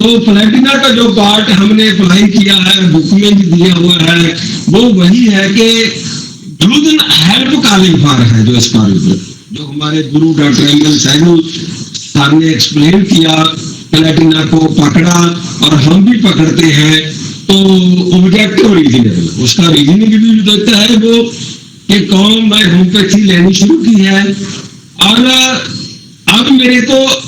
तो प्लेटिना का जो पार्ट हमने अप्लाई किया है, बुक में भी दिया हुआ है, वो वही है कि यूज हेल्प कॉलिंग फॉर है जो इस पर जो हमारे गुरु डॉक्टर एम.एल. सहगल सर ने एक्सप्लेन किया, प्लेटिना को पकड़ा और हम भी पकड़ते हैं। तो ऑब्जेक्टिव रीजनिंग, उसका रीजनिंग भी देता है वो कि कौन मैं होम्योपैथी लेनी शुरू की है, और अब मेरे को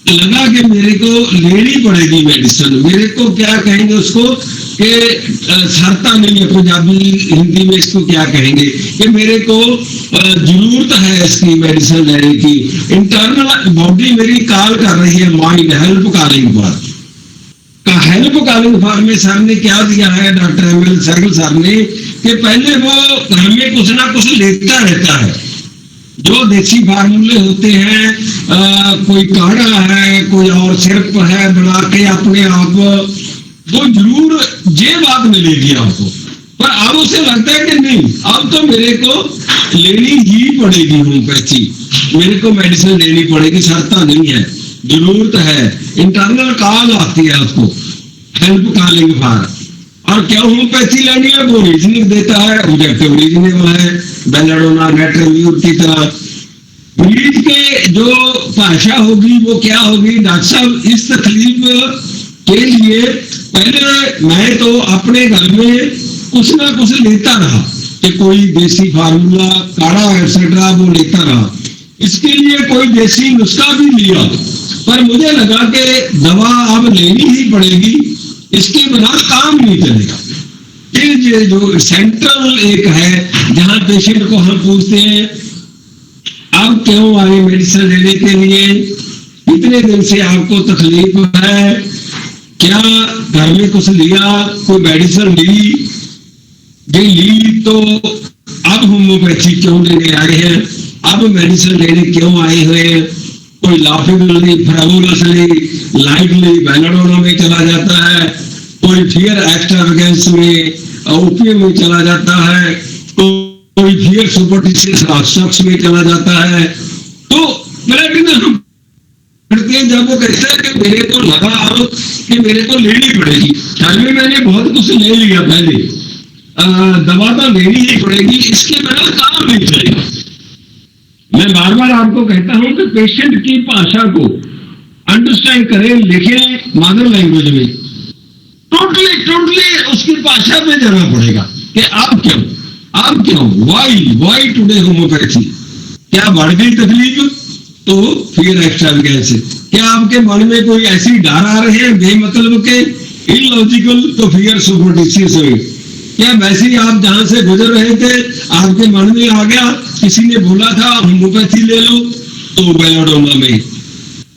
लगा कि मेरे को लेनी पड़ेगी मेडिसिन। मेरे को क्या कहेंगे उसको कि सरता नहीं है, पंजाबी हिंदी में इसको क्या कहेंगे, कि मेरे को जरूरत है इसकी मेडिसिन लेने की। इंटरनल बॉडी मेरी कॉल कर रही है, माइंड हेल्प कॉलिंग फॉर का हेल्प कॉलिंग फॉर में सर ने क्या दिया है, डॉक्टर एम.एल. सहगल सर ने, कि पहले वो घर में कुछ ना कुछ लेता रहता है। जो देसी फार्मूले होते हैं, कोई काढ़ा है, कोई और सिरप है बना के अपने आप, वो जरूर ये बात मिलेगी आपको। पर अब उसे लगता है कि नहीं, अब तो मेरे को लेनी ही पड़ेगी होम्योपैथी, मेरे को मेडिसिन लेनी पड़ेगी, सरता नहीं है, जरूरत है। इंटरनल कॉल आती है उसको हेल्प कॉलिंग फॉर। और क्या होम्योपैथी लेनी है, वो रीजनिंग देता है, ऑब्जेक्टिव रीजनिंग है, बेलाडोना नेट रिव्यू की तरह। मरीज के जो भाषा होगी वो क्या होगी, डॉक्टर साहब इस तकलीफ के लिए पहले मैं तो अपने घर में कुछ ना कुछ लेता रहा, कि कोई देसी फार्मूला काढ़ा एक्सेट्रा वो लेता रहा। इसके लिए कोई देसी नुस्खा भी लिया, पर मुझे लगा कि दवा अब लेनी ही पड़ेगी, इसके बिना काम नहीं चलेगा। ये जो सेंट्रल एक है जहां पेशेंट को हम पूछते हैं आप क्यों आए मेडिसिन लेने के लिए, कितने दिन से आपको तकलीफ है, क्या घर में कुछ लिया, कोई मेडिसिन ली तो अब होम्योपैथी क्यों लेने आए हैं, अब मेडिसिन लेने क्यों आए हुए हैं। कोई लाफिंगली फ्रेवुलसली लाइटली बेलाडोना में चला जाता है, कोई फियर एक्स्ट्रावेगेंस में ओपियम में चला जाता है, कोई फियर सुपरस्टिशियस शख्स में चला जाता है। तो जब वो कहता है कि मेरे को लगा कि मेरे को लेनी पड़ेगी, घर में मैंने बहुत कुछ ले लिया पहले, दवा तो लेनी ही पड़ेगी, इसके बिना काम नहीं चलेगा। मैं बार बार आपको कहता हूं कि पेशेंट की भाषा को अंडरस्टैंड करें, लिखें मदर लैंग्वेज में, टोटली उसकी भाषा में जाना पड़ेगा कि आप क्यों वाई टुडे होम्योपैथी। क्या बढ़ गई तकलीफ तो फिर एक्स्ट्रावेगेंस, क्या आपके मन में कोई ऐसी डर आ रहे हैं बेमतलब के इलॉजिकल तो फिर सुपरस्टिशियस हुई, क्या वैसे ही आप जहां से गुजर रहे थे आपके मन में आ गया, किसी ने बोला था होम्योपैथी ले लो तो बेलाडोना में।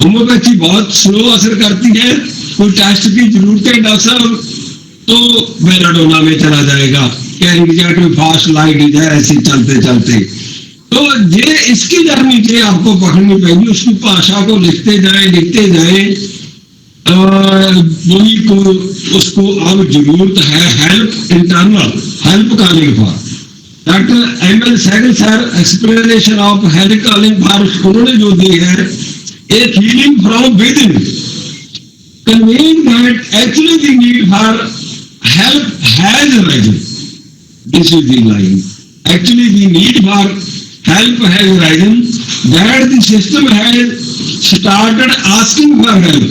होम्योपैथी बहुत स्लो असर करती है, कोई टेस्ट की जरूरत है डॉक्टर साहब तो बेलाडोना में चला जाएगा, क्या फास्ट लाइट है ऐसे चलते चलते। तो ये इसकी जर्नी ये आपको पकड़नी पड़ेगी, उसकी भाषा को लिखते जाए वही को उसको अब जरूरत है help internal help calling for. Doctor M L. Sehgal sir explanation of help calling for उन्होंने जो दी है, a feeling from within conveying that actually the need for help has arisen. This is the line. Actually the need for help has arisen, that the system has started asking for help.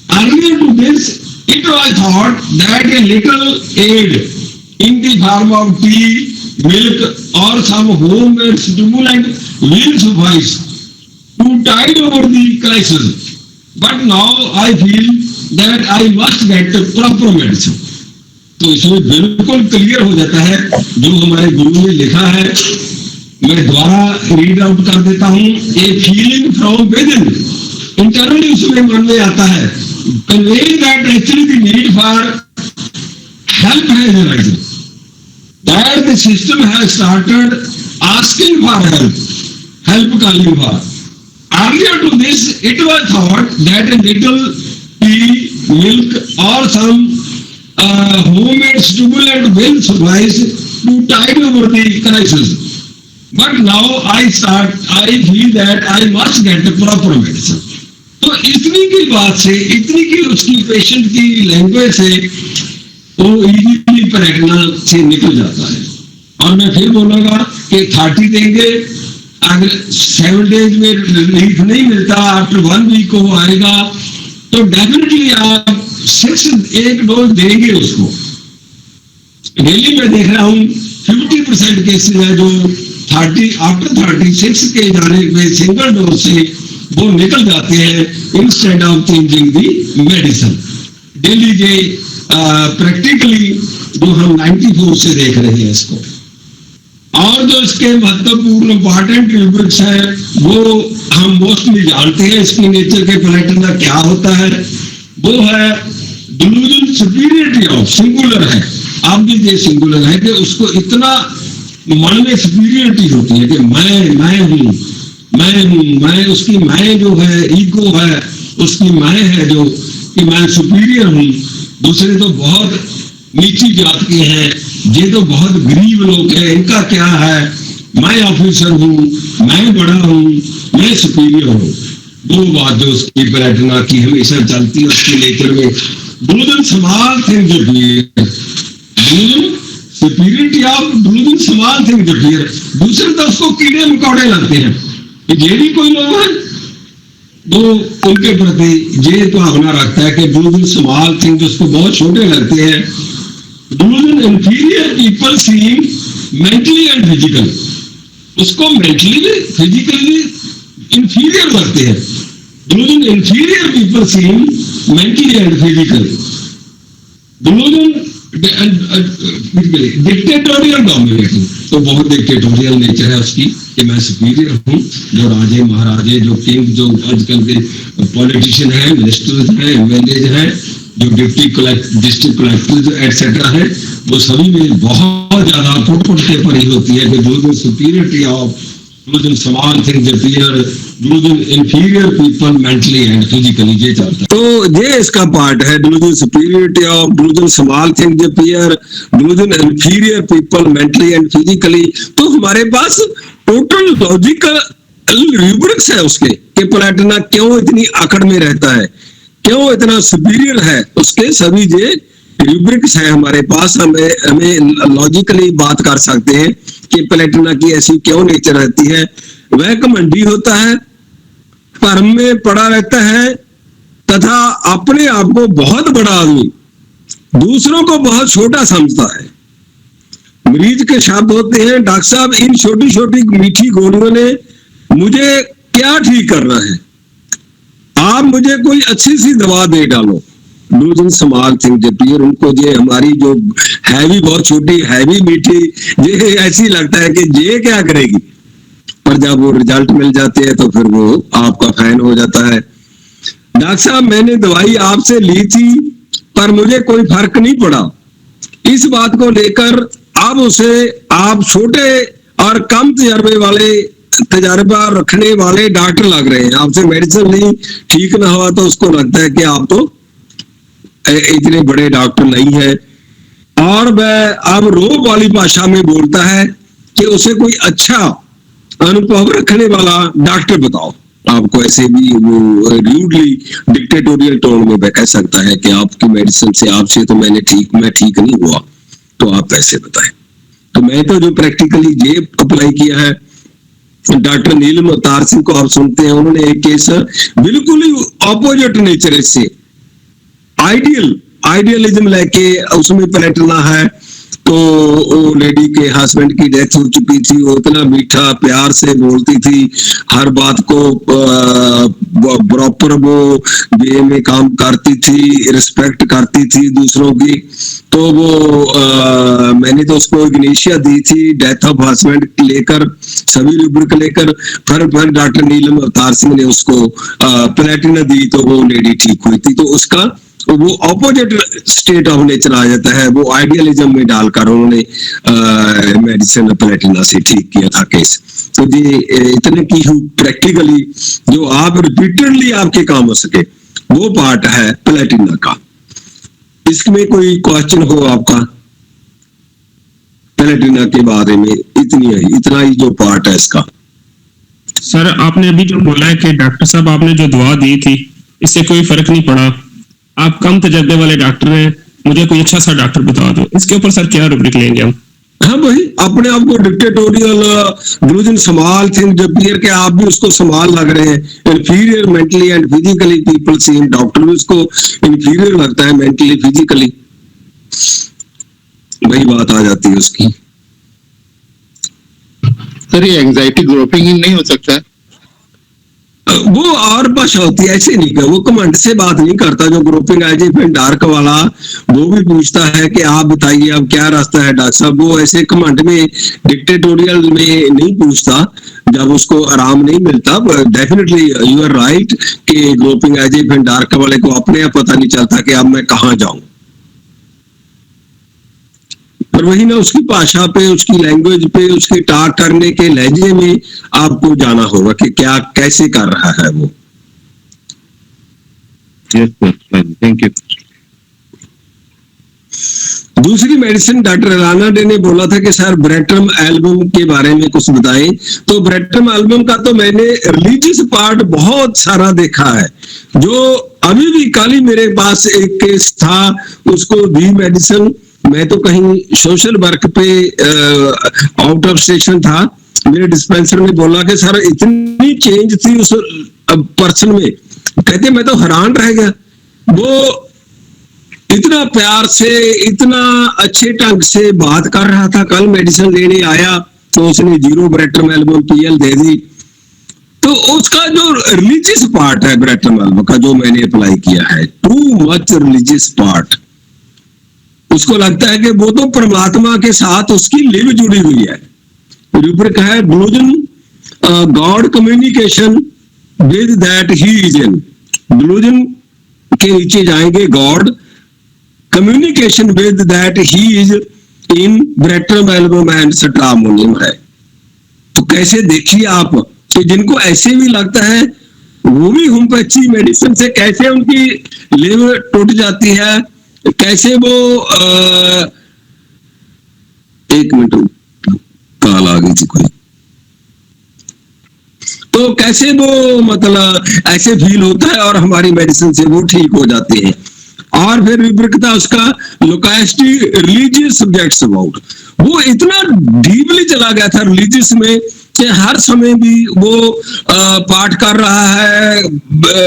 Earlier to this, it was thought that a little aid in the form of tea, milk or some homemade stimulant will suffice to tide over the crisis. But now I feel that I must get proper medicine. तो इसमें बिल्कुल clear हो जाता है जो हमारे गुरु ने लिखा है, मैं दोबारा रीड आउट कर देता हूँ। ए feeling from with in, internally उसमें मन में आता है, conveying that actually the need for help has arisen, that the system has started asking for help calling for. Earlier to this, it was thought that a little tea, milk or some homemade stimulant will suffice to tide over the crisis. But now I feel that I must get the proper medicine. तो इतनी की बात से, इतनी की उसकी patient की language से वो इजीली प्रेग्ना से निकल जाता है। और मैं फिर बोलूंगा कि 30 देंगे, अगर 7 डेज में रिलीफ नहीं मिलता, आफ्टर 1 वीक वो आएगा, तो डेफिनेटली आप 6 एक डोज देंगे उसको। डेली मैं देख रहा हूँ 50% केसेस है जो 30 आफ्टर 36 के जाने पे सिंगल डोज से वो निकल जाते हैं, instead of changing the medicine. Daily J practically जो हम 94 से देख रहे हैं इसको। और जो इसके महत्वपूर्ण इंपॉर्टेंट रूब्रिक्स है वो हम मोस्टली जानते हैं, इसकी नेचर के प्लेटिना क्या होता है। वो है डिल्यूजन सुपीरियरिटी ऑफ, सिंगुलर है, आप भी ये सिंगुलर है कि उसको इतना मन में सुपीरियरिटी होती है कि मैं हूँ, मैं उसकी मैं जो है ईगो है, उसकी मैं है जो कि मैं सुपीरियर हूँ, दूसरे तो बहुत नीची जात के हैं, ये तो बहुत गरीब लोग हैं, इनका क्या है, मैं ऑफिसर हूँ, मैं बड़ा हूँ, मैं सुपीरियर हूँ। वो बात जो उसकी प्लेटिना की हमेशा चलती है उसके नेचर में। Delusion small things appear, delusion superiority of delusion small things appear. दूसरे तो उसको कीड़े मकोड़े लगते हैं कि ये भी कोई लोग हैं वो उनके प्रति ये भावना रखता है कि डिल्यूजन स्मॉल थिंग्स उसको बहुत छोटे लगते हैं। Delusion inferior people seem mentally and physical, उसको मेंटली भी फिजिकली इंफीरियर लगते हैं। Delusion inferior people seem mentally and physical. Delusion dictatorial dominating, तो बहुत डिक्टेटोरियल नेचर है उसकी कि मैं सुपीरियर हूँ। जो राजे महाराजे, जो किंग, जो आजकल के पॉलिटिशियन है, मिनिस्टर्स हैं, एमएलए हैं, जो डिस्ट्रिक्ट कलेक्टर एटसेट्रा है, वो सभी में बहुत ज्यादा फुट के परी होती है कि delusion superiority of, delusion small things appear, delusion inferior people mentally and physically, ये चलता है। तो ये इसका पार्ट है, delusion superiority of, delusion small things appear, delusion inferior people mentally and physically. तो हमारे पास टोटल लॉजिकल रूब्रिक्स है उसके कि प्लेटिना क्यों इतनी आकड़ में रहता है, क्यों इतना सुपीरियर है, उसके सभी ये रूब्रिक्स है हमारे पास। हमें लॉजिकली बात कर सकते हैं कि प्लेटिना की ऐसी क्यों नेचर रहती है। वह घमंडी होता है, भ्रम में पड़ा रहता है तथा अपने आप को बहुत बड़ा आदमी, दूसरों को बहुत छोटा समझता है। मरीज के शब्द होते हैं, डॉक्टर साहब इन छोटी छोटी मीठी गोलियों ने मुझे क्या ठीक करना है, आप मुझे कोई अच्छी सी दवा दे डालो। डिल्यूजन स्मॉल थिंग्स अपीयर, उनको ये हमारी जो है भी बहुत छोटी, है भी मीठी, ये ऐसी लगता है कि ये क्या करेगी, पर जब वो रिजल्ट मिल जाते हैं तो फिर वो आपका फैन हो जाता है। डॉक्टर साहब मैंने दवाई आपसे ली थी पर मुझे कोई फर्क नहीं पड़ा, इस बात को लेकर अब उसे आप छोटे और कम तजर्बा रखने वाले डॉक्टर लग रहे हैं। आपसे मेडिसिन नहीं ठीक ना हुआ तो उसको लगता है कि आप तो इतने बड़े डॉक्टर नहीं है, और वह अब रोब वाली भाषा में बोलता है कि उसे कोई अच्छा अनुभव रखने वाला डॉक्टर बताओ। आपको ऐसे भी वो रूडली डिक्टेटोरियल टोन में कह सकता है कि आपकी मेडिसिन से, आपसे तो मैं ठीक नहीं हुआ, तो आप ऐसे बताएं। तो मैं तो जो प्रैक्टिकली ये अप्लाई किया है, डॉक्टर नीलम अवतार सिंह को आप सुनते हैं, उन्होंने एक केस बिल्कुल ही ऑपोजिट नेचर से आइडियलिज्म लेके, उसमें प्लेटिना है तो वो लेडी के हस्बैंड की डेथ हो चुकी थी, वो इतना मीठा प्यार से बोलती थी, हर बात को प्रॉपर वो वे में काम करती थी, रिस्पेक्ट करती थी दूसरों की। तो वो मैंने तो उसको इग्नेशिया दी थी डेथ ऑफ हस्बैंड लेकर, सभी रूब्रिक लेकर, फिर डॉक्टर नीलम अवतार सिंह ने उसको प्लेटिना दी तो वो लेडी ठीक हुई थी। तो उसका वो ऑपोजिट स्टेट ऑफ नेचर आ जाता है, वो आइडियलिज्म में डालकर उन्होंने मेडिसिन प्लेटिना से ठीक किया था केस। तो ये इतने की प्रैक्टिकली जो आप रिपीटेडली आपके काम हो सके, वो पार्ट है प्लेटिना का। इसमें कोई क्वेश्चन हो आपका प्लेटिना के बारे में? इतना ही जो पार्ट है इसका। सर आपने अभी जो बोला है कि डॉक्टर साहब आपने जो दवा दी थी इससे कोई फर्क नहीं पड़ा। आप कम तजर्बे वाले डॉक्टर हैं, मुझे कोई अच्छा सा डॉक्टर बता दो। इसके ऊपर सर क्या रुब्रिक लेंगे हम? हाँ वही अपने आप को डिक्टेटोरियल ग्लूजन समाल थिंग जब अपीयर के आप भी उसको समाल लग रहे हैं। Inferior mentally and physically people same, doctor भी उसको इंफीरियर लगता है मेंटली फिजिकली। वही बात आ जाती है उसकी। सर ये एंजाइटी ग्रुपिंग ही नहीं हो सकता है? वो और भाषा होती है, ऐसे नहीं कर, वो कमांड से बात नहीं करता। जो ग्रुपिंग एजेंट डार्क वाला वो भी पूछता है कि आप बताइए अब क्या रास्ता है डॉक्टर साहब। वो ऐसे कमांड में डिक्टेटोरियल में नहीं पूछता जब उसको आराम नहीं मिलता। डेफिनेटली यू आर राइट कि ग्रुपिंग एजेंट डार्क वाले को अपने आप पता नहीं चलता कि अब मैं कहाँ जाऊं। पर वही ना, उसकी भाषा पे, उसकी लैंग्वेज पे, उसके टॉक करने के लहजे में आपको जाना होगा कि क्या कैसे कर रहा है वो। Yes sir, thank you. दूसरी मेडिसिन डॉक्टर राना डे ने बोला था कि सर ब्रेट्रम एल्बम के बारे में कुछ बताएं। तो ब्रेट्रम एल्बम का तो मैंने रिलीजियस पार्ट बहुत सारा देखा है। जो अभी भी कल ही मेरे पास एक केस था, उसको दी मेडिसिन, मैं तो कहीं सोशल वर्क पे आउट ऑफ स्टेशन था, मेरे डिस्पेंसर में बोला कि सर इतनी चेंज थी उस पर्सन में, कहते मैं तो हैरान रह गया। वो इतना प्यार से, इतना अच्छे ढंग से बात कर रहा था। कल मेडिसिन लेने आया तो उसने 0 ब्रेट्रम एल्बम PL दे दी। तो उसका जो रिलीजियस पार्ट है ब्रेट्रम एल्बम का, जो मैंने अप्लाई किया है, टू मच रिलीजियस पार्ट, उसको लगता है कि वो तो परमात्मा के साथ उसकी लिव जुड़ी हुई है। रूब्रिक है delusion God communication with that he is in. Delusion के नीचे जाएंगे God communication with that he is in veratrum album and stramonium है। तो कैसे देखिए आप कि जिनको ऐसे भी लगता है वो भी होम्योपैथी मेडिसिन से कैसे उनकी लिव टूट जाती है, कैसे वो एक मिनट कॉल आ गई थी कोई, तो कैसे वो मतलब ऐसे फील होता है और हमारी मेडिसिन से वो ठीक हो जाते हैं। और फिर विपरीतता उसका लोकाइस्टी रिलीजियस सब्जेक्ट्स अबाउट, वो इतना डीपली चला गया था रिलीजियस में कि हर समय भी वो पाठ कर रहा है,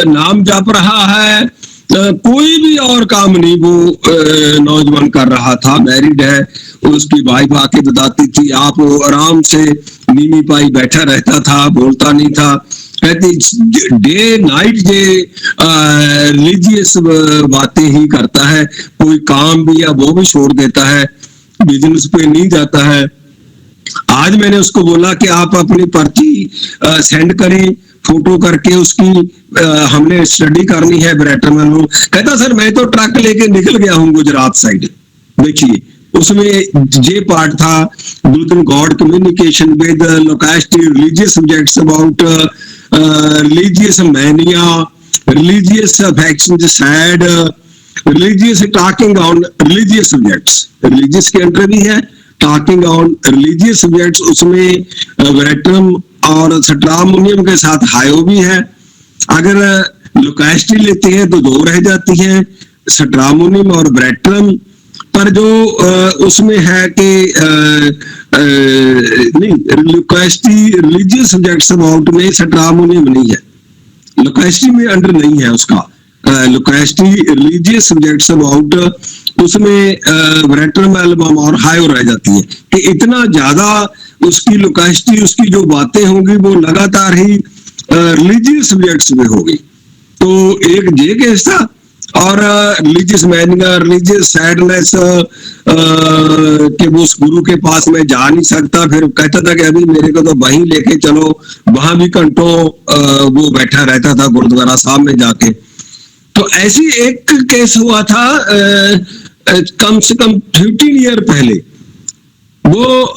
नाम जप रहा है, कोई भी और काम नहीं वो नौजवान कर रहा था। मैरिड है, उसकी वाइफ आके बताती थी, आप वो आराम से नीमी पाई बैठा रहता था, बोलता नहीं था। कहती डे नाइट जे रिलीजियस बातें ही करता है, कोई काम भी या वो भी छोड़ देता है, बिजनेस पे नहीं जाता है। आज मैंने उसको बोला कि आप अपनी पर्ची सेंड करें फोटो करके, उसकी हमने स्टडी करनी है ब्रेट्रम एल्बम। कहता सर मैं तो ट्रक लेके निकल गया हूँ गुजरात साइड। देखिए उसमें ये पार्ट था, God communication with loquacity religious subjects about religious mania, religious affection, sad, religious talking on religious subjects. Religious के अंदर भी है टॉकिंग ऑन रिलीजियस सब्जेक्ट्स, उसमें ब्रेट्रम और स्ट्रामोनियम के साथ हायो भी है। अगर लोकाइस्टी लेते हैं तो 2 रह जाती है, स्ट्रामोनियम और ब्रेट्रम। पर जो उसमें है कि नहीं, लोकाइस्टी रिलीजियस सब्जेक्ट्स अबाउट में स्ट्रामोनियम नहीं है, लोकाइस्टी में अंडर नहीं है उसका। लोकाइस्टी रिलीजियस सब्जेक्ट्स अबाउट, उसमें ब्रेट्रम एल्बम और हायो रह जाती है कि इतना ज्यादा उसकी लोकाइस्टी, उसकी जो बातें होंगी वो लगातार ही रिलीजियस सब्जेक्ट्स में होगी। तो एक ये केस था। और रिलीजियस मैनिया, रिलीजियस सैडनेस कि वो उस गुरु के पास में जा नहीं सकता, फिर कहता था कि अभी मेरे को तो वहीं लेके चलो, वहां भी घंटों वो बैठा रहता था गुरुद्वारा साहब में जाके। तो ऐसी एक केस हुआ था कम से कम 15 ईयर पहले। वो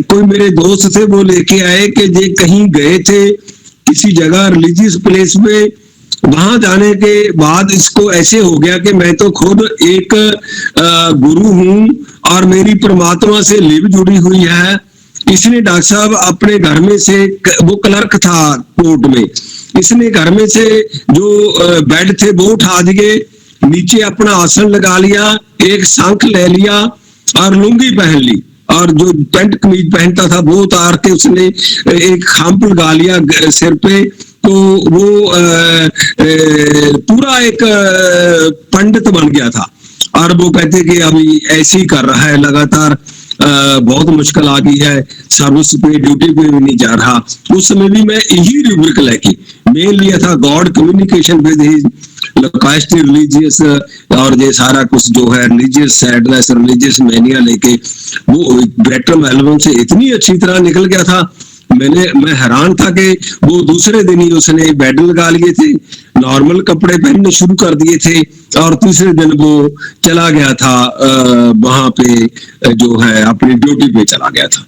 कोई मेरे दोस्त थे, वो लेके आए कि ये कहीं गए थे किसी जगह रिलीजियस प्लेस में, वहां जाने के बाद इसको ऐसे हो गया कि मैं तो खुद एक गुरु हूं और मेरी परमात्मा से लिव जुड़ी हुई है। इसने डॉक्टर साहब अपने घर में से, वो क्लर्क था कोर्ट में, इसने घर में से जो बेड थे वो उठा दिए, नीचे अपना आसन लगा लिया, एक शंख ले लिया और लुंगी पहन ली, और जो पैंट कमीज पहनता था वो उतार के उसने एक खांप लगा लिया सिर पे। तो वो पूरा एक पंडित बन गया था। और वो कहते कि अभी ऐसे ही कर रहा है लगातार, बहुत मुश्किल आ गई है, सर्विस पे ड्यूटी पे भी नहीं जा रहा। उस समय भी मैं यही रूब्रिक लेके मेन लिया था, God communication with his loquacity religious, और ये सारा कुछ जो है रिलीजियस सैडनेस, रिलीजियस मैनिया लेके वो ब्रेटम एल्बम से इतनी अच्छी तरह निकल गया था। मैं हैरान था कि वो दूसरे दिन ही उसने बेड लगा लिए थे, नॉर्मल कपड़े पहनने शुरू कर दिए थे, और तीसरे दिन वो चला गया था वहां पे जो है अपनी ड्यूटी पे चला गया था।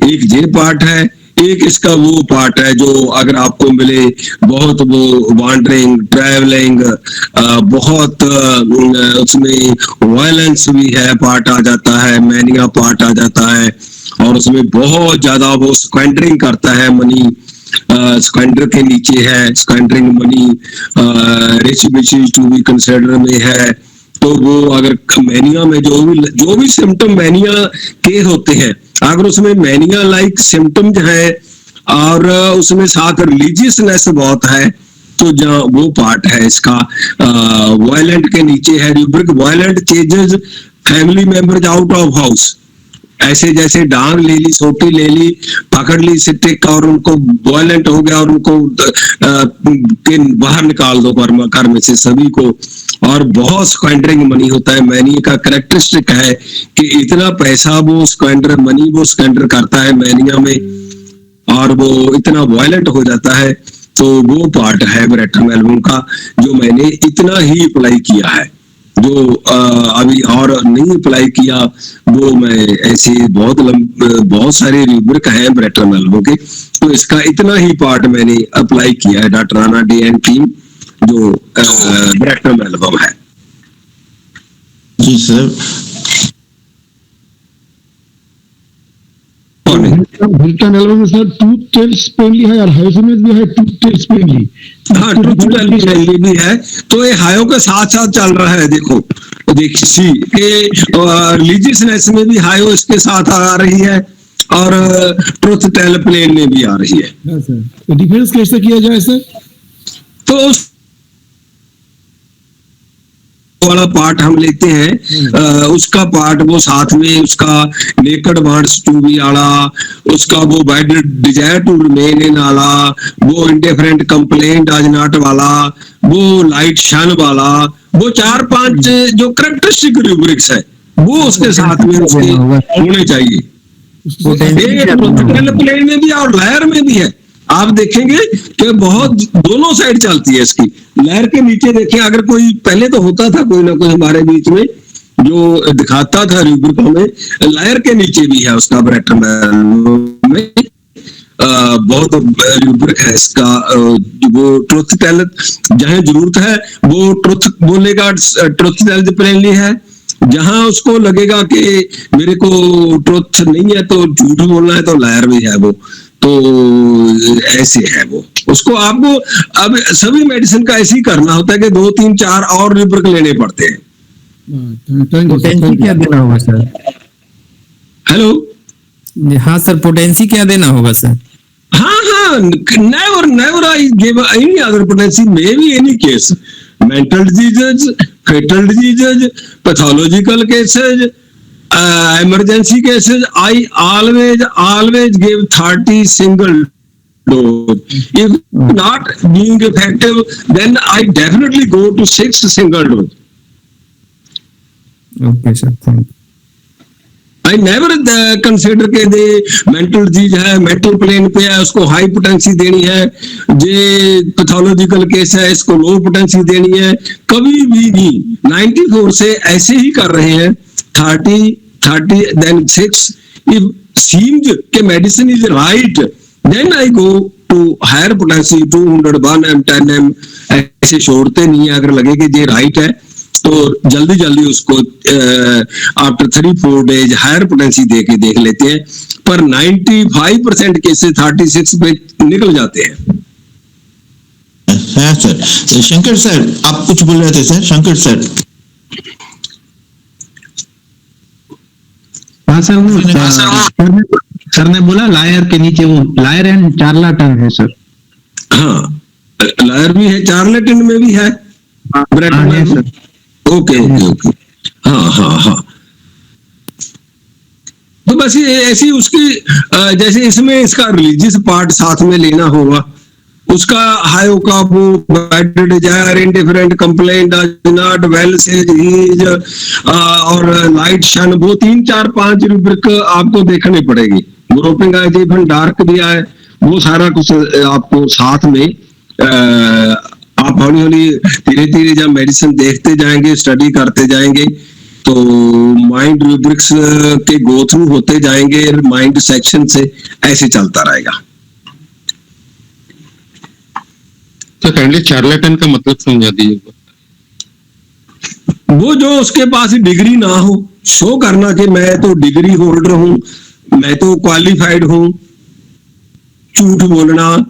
एक ये पार्ट है, एक इसका वो पार्ट है जो अगर आपको मिले, बहुत वो वॉन्डरिंग, ट्रैवलिंग, बहुत उसमें वायलेंस भी है, पार्ट आ जाता है, मैनिया पार्ट आ जाता है, और उसमें बहुत ज्यादा वो स्क्वेंडरिंग करता है मनी, स्क्वेंडर के नीचे है squandering money, rich wishes to be consider में है। तो वो अगर मैनिया में जो भी सिम्टम मैनिया के होते हैं, अगर उसमें मैनिया लाइक सिम्टम्स है और उसमें साथ रिलीजियसनेस बहुत है, तो जहाँ वो पार्ट है इसका वायलेंट के नीचे है rubric, violent changes family members out of house. ऐसे जैसे डांग ले ली, सोटी ले ली, पकड़ ली स्टिक और उनको वायलेंट हो गया और उनको बाहर निकाल दो घर में से सभी को। और बहुत स्क्वेंडरिंग मनी होता है, मैनी का कैरेक्टरिस्टिक है कि इतना पैसा वो स्क्वेंडर मनी वो स्क्वेंडर करता है मैनिया में, और वो इतना वायलेंट हो जाता है। तो वो पार्ट है ब्रेटम एल्बम का जो मैंने इतना ही अप्लाई किया है, जो अभी और नहीं अप्लाई किया वो मैं ऐसे बहुत सारे रूब्रिक हैं ब्रेटम एल्बम के, तो इसका इतना ही पार्ट मैंने अप्लाई किया है doctor Rana day and team जो ब्रेटम एल्बम है। जी सर। हिल्टन एल्बम में सर टूथ टेल स्पेनली है और हाइसमेज भी है, टूथ टेल स्पेनली। हाँ, टूथ टेल स्पेनली भी है, तो ये हायो के साथ साथ चल रहा है। देखिए सी के रिलीजियसनेस में भी हायो इसके साथ आ रही है और ट्रुथ टेल प्लेन में भी आ रही है। हाँ सर, तो डिफेंस कैसे किया जाए सर? तो उस वाला पार्ट हम लेते हैं, उसका पार्ट वो साथ में उसका नेकेड वांट्स टू बी आला, उसका वो wide desire to remain in आला, वो इंडिफरेंट कंप्लेंट आज नॉट वाला, वो लाइट शन वाला, वो 4-5 जो कैरेक्टरिस्टिक रूब्रिक्स है वो उसके साथ में उसके होने चाहिए। प्लेन में भी और लहर में भी है। आप देखेंगे कि बहुत दोनों साइड चलती है इसकी। लहर के नीचे देखें, अगर कोई पहले तो होता था कोई ना कोई हमारे बीच में जो दिखाता था रूब्रिकों में, लहर के नीचे भी है उसका ब्रेटम में बहुत रूब्रिक है इसका। वो ट्रुथ टेल जहां जरूरत है वो ट्रुथ बोलेगा, ट्रुथ टेल प्लेनली है। जहां उसको लगेगा कि मेरे को ट्रुथ नहीं है तो झूठ बोलना है, तो लहर भी है वो। तो ऐसे है वो, उसको आपको अब सभी मेडिसिन का ऐसे ही करना होता है कि 2, 3, 4 और रूब्रिक लेने पड़ते हैं। पोटेंसी क्या देना होगा सर? हेलो, हाँ सर, पोटेंसी क्या देना होगा सर? हाँ, never I give any other potency, maybe any case, mental diseases, fatal diseases, pathological cases, emergency cases, I always give 30 single dose. If not being effective, then I definitely go to 6 single dose. Okay sir, thank you. I never consider के दे mental disease है, mental plane पे है, उसको high potency देनी है, जे pathological case है इसको लो potency देनी है, कभी भी नहीं। 94 से ऐसे ही कर रहे हैं, 30 then 6. If seems के medicine is right, then I go to higher potency 201 m 10 m, ऐसे छोड़ते नहीं है। अगर लगे कि ये राइट है तो जल्दी उसको आफ्टर 3-4 डेज हायर पोटेंसी दे के देख लेते हैं, पर 95% केसेस 36 पे निकल जाते हैं। हाँ सर, शंकर सर आप कुछ बोल रहे थे सर, शंकर सर। हाँ सर, वो सर ने बोला लायर के नीचे वो लायर एंड चार्लाटन है सर। हाँ, लायर भी है, चार्लेटन में भी है, ब्रेट हाँ, में है भी। सर। ओके ओके ओके, हाँ हाँ हाँ। तो बस ये ऐसी उसकी जैसे इसमें इसका रिलीजियस पार्ट साथ में लेना होगा, उसका हायो का वो bad desire, indifferent, complaint, not well says he's और लाइट शन, वो 3 4 5 रूब्रिक आपको देखने पड़ेगी। ग्रुपिंग है, इवन डार्क दिया है, वो सारा कुछ आपको साथ में आप हौली हौली धीरे धीरे जब मेडिसिन देखते जाएंगे, स्टडी करते जाएंगे, तो माइंड रूब्रिक्स के गो थ्रू होते जाएंगे, माइंड सेक्शन से ऐसे चलता रहेगा। तो काइंडली चार्लेटन का मतलब समझा दीजिए। वो जो उसके पास डिग्री ना हो, शो करना कि मैं तो डिग्री होल्डर हूं, मैं तो क्वालिफाइड हूं, झूठ बोलना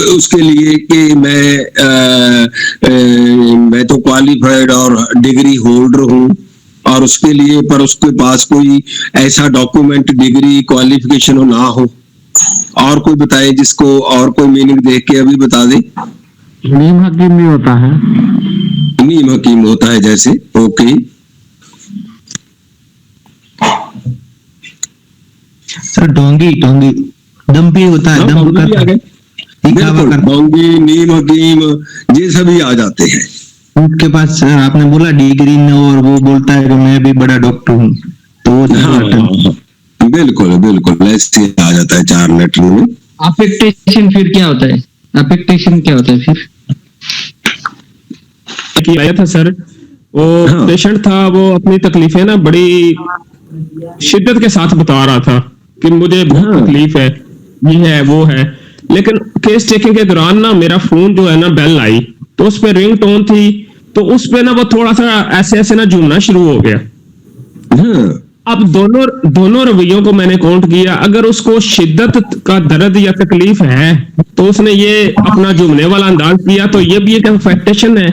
उसके लिए कि मैं तो क्वालिफाइड और डिग्री होल्डर हूं, और उसके लिए पर उसके पास कोई ऐसा डॉक्यूमेंट, डिग्री, क्वालिफिकेशन हो ना हो। और कोई बताए जिसको और कोई मीनिंग देख के अभी बता दे। नीम हकीम भी होता है। नीम हकीम होता है जैसे, ओके। सर डोंगी दम भी होता है, दम भी आ गए, बिल्कुल, डोंगी, नीम हकीम, ये सभी आ जाते हैं। उसके पास सर आपने बोला डिग्री न, और वो बोलता है कि मैं भी बड़ा डॉक्टर हूँ, तो वो चार्लेटन। बिल्कुल बिल्कुल ऐसे आ जाता है चार्लेटन में। अफेक्टेशन फिर क्या होता है? अफेक्टेशन क्या होता है फिर? कि आया था सर, वो हाँ। पेशेंट था, वो अपनी तकलीफें ना बड़ी शिद्दत के साथ बता रहा था कि मुझे बहुत हाँ। तकलीफ है, ये है वो है। लेकिन केस टेकिंग के दौरान ना मेरा फोन जो है ना बेल आई, तो उस पे रिंग टोन थी, तो उस पे ना वो थोड़ा सा ऐसे ऐसे ना झूमना शुरू हो गया। हाँ अब दोनों रवैयों को मैंने काउंट किया, अगर उसको शिद्दत का दर्द या तकलीफ है तो उसने ये अपना झूमने वाला अंदाज किया, तो ये भी एक अफेक्टेशन है।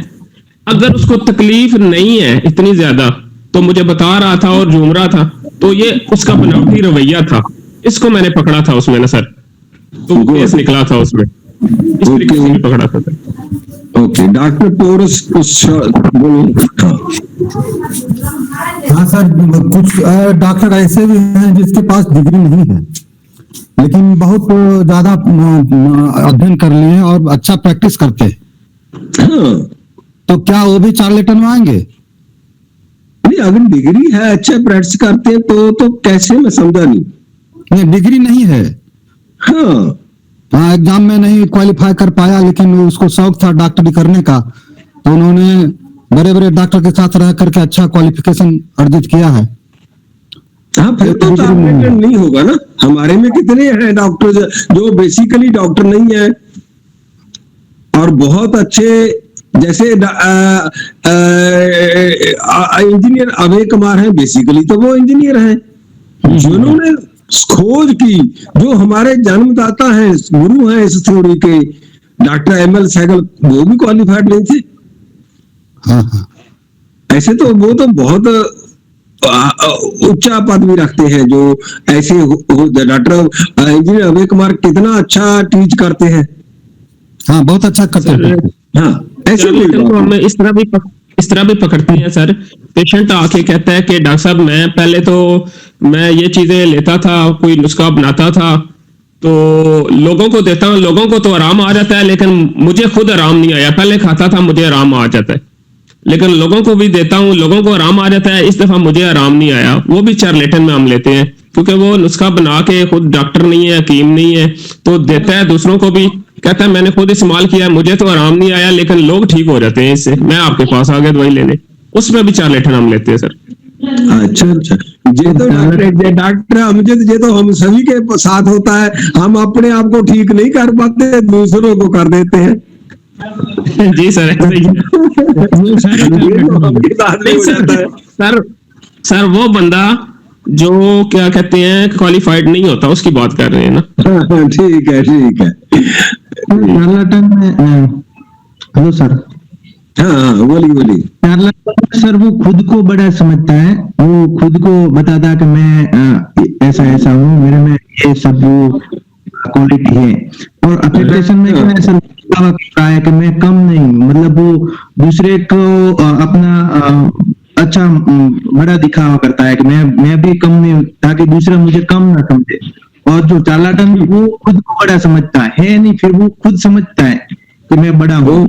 अगर उसको तकलीफ नहीं है इतनी ज्यादा, तो मुझे बता रहा था और झूम रहा था, तो ये उसका बनावटी रवैया था। इसको मैंने पकड़ा था उसमें ना सर, तो केस निकला था उसमें, इस तरीके से भी पकड़ा था सर। ओके, डॉक्टर पोरस कुछ बोलो। हाँ सर, कुछ डॉक्टर ऐसे भी हैं जिसके पास डिग्री नहीं है, लेकिन बहुत ज्यादा अध्ययन कर लिए हैं और अच्छा प्रैक्टिस करते हैं। हाँ, तो क्या वो भी चार्लेटन में आएंगे? नहीं, अगर डिग्री है, अच्छा प्रैक्टिस करते हैं, तो कैसे, मैं समझा नहीं। नहीं, डिग्री नहीं है। हाँ हाँ, एग्जाम में नहीं क्वालिफाई कर पाया, लेकिन उसको शौक था डॉक्टरी करने का, तो उन्होंने बड़े बड़े डॉक्टर के साथ रह करके अच्छा क्वालिफिकेशन अर्जित किया है। हाँ, फिर तो चार्लेटन नहीं होगा ना। हमारे में कितने हैं डॉक्टर जो बेसिकली डॉक्टर नहीं है और बहुत अच्छे, जैसे इंजीनियर अभय कुमार है, बेसिकली तो वो इंजीनियर है, जिन्होंने खोज की, जो हमारे जन्मदाता हैं, गुरु हैं इस थ्योरी के, डॉक्टर एमएल सहगल, वो भी क्वालिफाइड नहीं थे। हाँ हाँ, ऐसे तो वो तो बहुत उच्चा पद भी रखते हैं जो ऐसे डॉक्टर इंजीनियर अभय कुमार कितना अच्छा टीच करते हैं। हाँ बहुत अच्छा करते हैं। हाँ, ऐसे भी तो हमें इस तरह भी पकड़ते हैं सर। पेशेंट आके कहता है कि डॉक्टर साहब मैं पहले तो मैं ये चीजें लेता था, कोई नुस्खा बनाता था, तो लोगों को देता हूँ, लोगों को तो आराम आ जाता है, लेकिन मुझे खुद आराम नहीं आया। पहले खाता था मुझे आराम आ जाता है, लेकिन लोगों को भी देता हूँ, लोगों को आराम आ जाता है, इस दफा मुझे आराम नहीं आया। वो भी चार्लेटन में हम लेते हैं, क्योंकि वो नुस्खा बना के खुद डॉक्टर नहीं है, हकीम नहीं है, तो देता है दूसरों को भी, कहता है मैंने खुद इस्तेमाल किया, मुझे तो आराम नहीं आया, लेकिन लोग ठीक हो जाते हैं इससे, मैं आपके पास आ गया दवाई लेने। उसमें भी चार्लेटन हम लेते हैं सर। अच्छा अच्छा, ये तो डॉक्टर मुझे ये तो हम सभी के साथ होता है, हम अपने आप को ठीक नहीं कर पाते, दूसरों को कर देते हैं। जी सर, ऐसा ही है। ये तो आपके साथ नहीं हो जाता है। सर वो बंदा जो क्या कहते हैं क्वालिफाइड नहीं होता, उसकी बात कर रहे हैं ना। हाँ, ठीक है ठीक है। चार्लेटन में हेलो सर। हाँ बोलिए। चार्लटन सर वो खुद को बड़ा समझता है, वो खुद को बताता है कि मैं ऐसा हूँ, मेरे में ये सब वो क्वालिटी है। और अफेक्टेशन में क्या है सर, दावा करता है कि मैं कम नहीं हूँ, मतलब वो दूसरे को अपना अच्छा बड़ा दिखावा करता है कि मैं भी कम नहीं हूँ, ताकि दूसरा मुझे कम ना समझे। और जो चार्लाटन वो खुद को बड़ा समझता है नहीं, फिर वो खुद समझता है कि मैं बड़ा हूँ,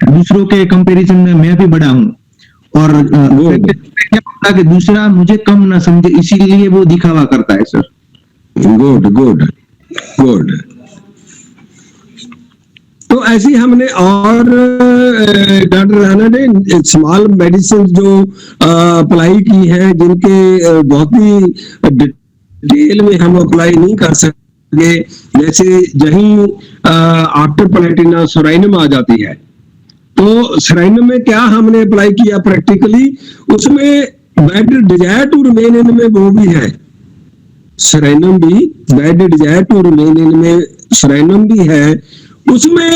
दूसरों के कंपैरिजन में मैं भी बड़ा हूँ। और क्या होता है कि दूसरा मुझे कम ना समझे, इसीलिए वो दिखावा करता है सर। गुड। तो ऐसी हमने और डॉक्टर राणा ने स्मॉल मेडिसिन जो अप्लाई की है, जिनके बहुत ही डिटेल में हम अप्लाई नहीं कर सकते, जैसे यही आफ्टर प्लेटिना सोराइनम आ जाती है, तो सोराइनम में क्या हमने अप्लाई किया प्रैक्टिकली, उसमें bed desire to remain in में वो भी है, सोराइनम भी, bed desire to remain in में सोराइनम भी है, उसमें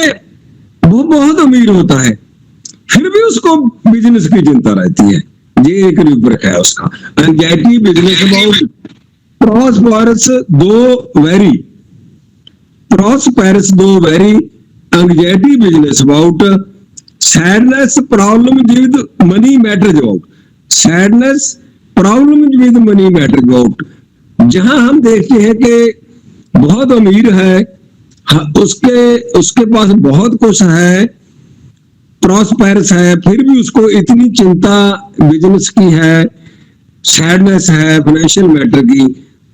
वो बहुत अमीर होता है, फिर भी उसको बिजनेस की चिंता रहती है, ये एक रूब्रिक है उसका। एंजाइटी बिजनेस अबाउट प्रॉस्पेरस दो very anxiety business about sadness problem with money matters about sadness problem with money matters about. जहां हम देखते हैं कि बहुत अमीर है, उसके पास बहुत कुछ है, प्रॉस्पेरस है, फिर भी उसको इतनी चिंता बिजनेस की है, सैडनेस है फाइनेंशियल मैटर की,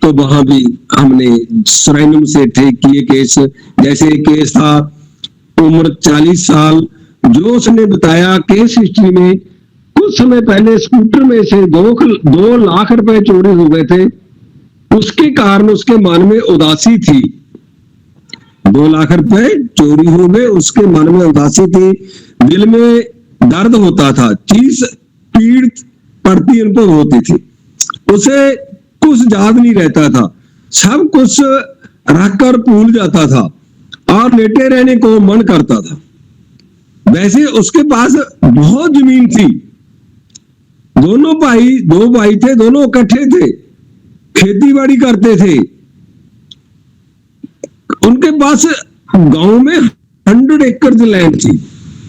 तो वहां भी हमने सोराइनम से ठीक किए केस। जैसे एक केस था, उम्र 40 साल, जो उसने बताया केस हिस्ट्री में कुछ समय पहले स्कूटर में से 2 लाख रुपए चोरी हो गए थे, उसके कारण उसके मन में उदासी थी, 2 लाख रुपए चोरी हो गए, उसके मन में उदासी थी, दिल में दर्द होता था, चीज पीड़ पड़ती अनुभव होती थी, उसे कुछ याद नहीं रहता था, सब कुछ रखकर भूल जाता था और लेटे रहने को मन करता था। वैसे उसके पास बहुत जमीन थी, दो भाई थे, दोनों इकट्ठे थे, खेती बाड़ी करते थे, उनके पास गांव में 100 एकड़ लैंड थी,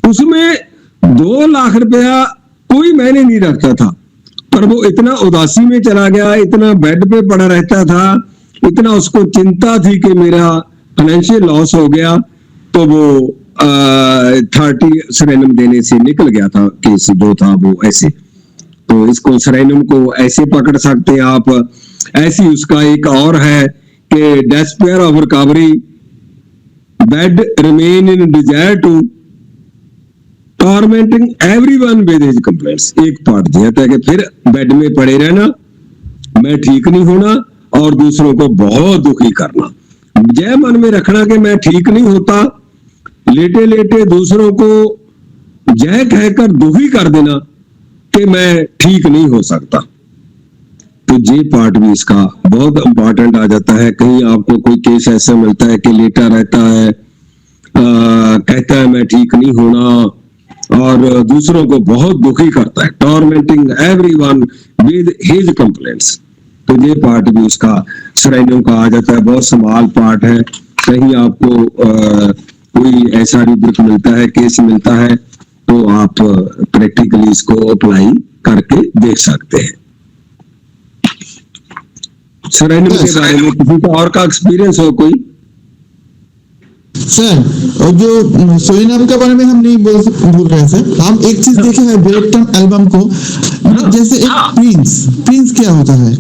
उसमें 2 लाख रुपया कोई मायने नहीं रखता था, पर वो इतना उदासी में चला गया, इतना बेड पे पड़ा रहता था, इतना उसको चिंता थी कि मेरा फाइनेंशियल लॉस हो गया, तो वो 30 सोराइनम देने से निकल गया था, केस जो था वो ऐसे। तो इसको सोराइनम को ऐसे पकड़ सकते हैं आप। ऐसी उसका एक और है कि despair of recovery, bed remain in desire to tormenting everyone with his complaints. एक पार्ट दिया था कि फिर बेड में पड़े रहना, मैं ठीक नहीं होना और दूसरों को बहुत दुखी करना, जय मन में रखना कि मैं ठीक नहीं होता, लेटे लेटे दूसरों को जय कहकर दुखी कर देना कि मैं ठीक नहीं हो सकता। तो ये पार्ट भी इसका बहुत इंपॉर्टेंट आ जाता है। कहीं आपको कोई केस ऐसा मिलता है कि लेटा रहता है, कहता है मैं ठीक नहीं होना और दूसरों को बहुत दुखी करता है, tormenting everyone with his complaints. तो ये पार्ट भी उसका सोराइनम का आ जाता है, बहुत संभाल पार्ट है। कहीं आपको कोई ऐसा रूब्रिक मिलता है, केस मिलता है, तो आप प्रैक्टिकली इसको अप्लाई करके देख सकते हैं। सोराइनम के बारे में किसी का और का एक्सपीरियंस हो कोई? सर, और जो सोराइनम के बारे में हम नहीं बोल रहे सर, हम एक चीज देखे हैं ब्रेकटन एल्बम को, जैसे एक प्रिंस क्या होता है,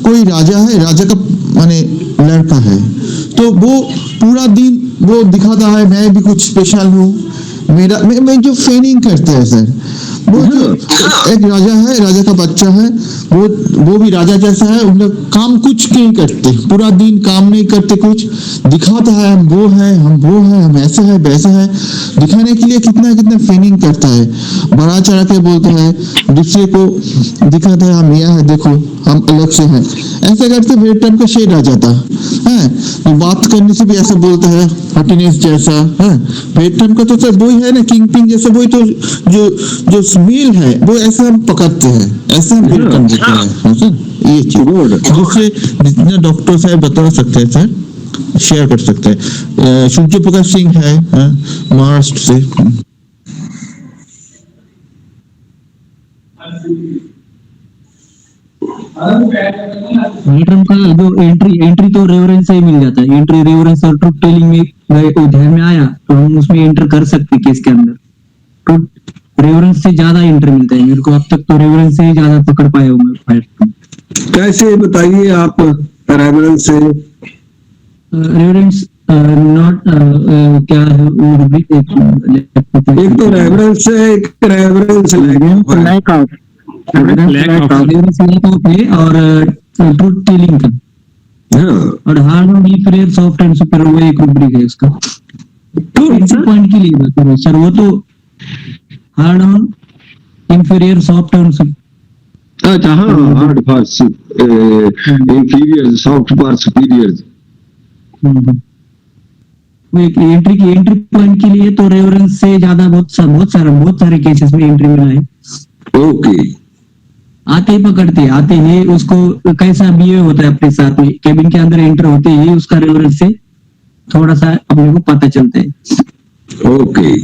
कोई राजा है, राजा का माने लड़का है, तो वो पूरा दिन वो दिखाता है मैं भी कुछ स्पेशल हूँ, मैं जो फेनिंग करते हैं सर, वो जो एक राजा है, राजा का बच्चा है, वो भी राजा जैसा है। उन लोग काम कुछ नहीं करते, पूरा दिन काम नहीं करते, कुछ दिखाता है हम वो है, हम ऐसे है वैसे है, दिखाने के लिए कितना कितना फेनिंग करता है, बड़ा चढ़ा के बोलता है, दूसरे को दिखाता है हम यह है, देखो हम अलग से हैं, ऐसे करते वेटन का शेड आ जाता है। तो बात करने से भी ऐसा बोलता है हॉटीनेस जैसा है। वेटन का तो सर वही है ना, किंग पिंग जैसा, वही तो जो स्मेल है वो ऐसे हम पकड़ते हैं, ऐसे हम वेटन देते हैं सर। ये चीज दूसरे जितने डॉक्टर साहब बता सकते हैं सर, शेयर कर सकते हैं। सूर्य प्रकाश सिंह है महाराष्ट्र से। मीटर का जो एंट्री तो रेफरेंस से ही मिल जाता है। एंट्री रेफरेंस और ट्रुथ टेलिंग में ध्यान में आया तो हम उसमें एंटर कर सकते हैं केस के अंदर। ट्रुथ रेफरेंस से ज्यादा एंटर मिलता है मेरे को, अब तक तो रेफरेंस से ही ज्यादा पकड़ पाया हूँ मैं फाइल। कैसे बताइए आप रेफरेंस से? रेफरेंस नॉट क्या है एक तो रेफरेंस है, एक रेफरेंस लैक ऑफ और ट्रुथ टेलिंग का। और hard on inferior soft and super, वो एक रूब्रिक है इसका। तो पॉइंट के लिए बात करो सर, वो तो hard on inferior soft and super. अच्छा हाँ, hard for inferior, soft for superior. वो एक एंट्री पॉइंट के लिए तो रेफरेंस से ज्यादा बहुत सारे केसेस में एंट्री मिला है। ओके, आते ही पकड़ते आते ही उसको कैसा बिहेव होता है अपने साथ में, केबिन के अंदर एंटर होते ही उसका रेफरेंस से थोड़ा सा अपने को पता चलता है। ओके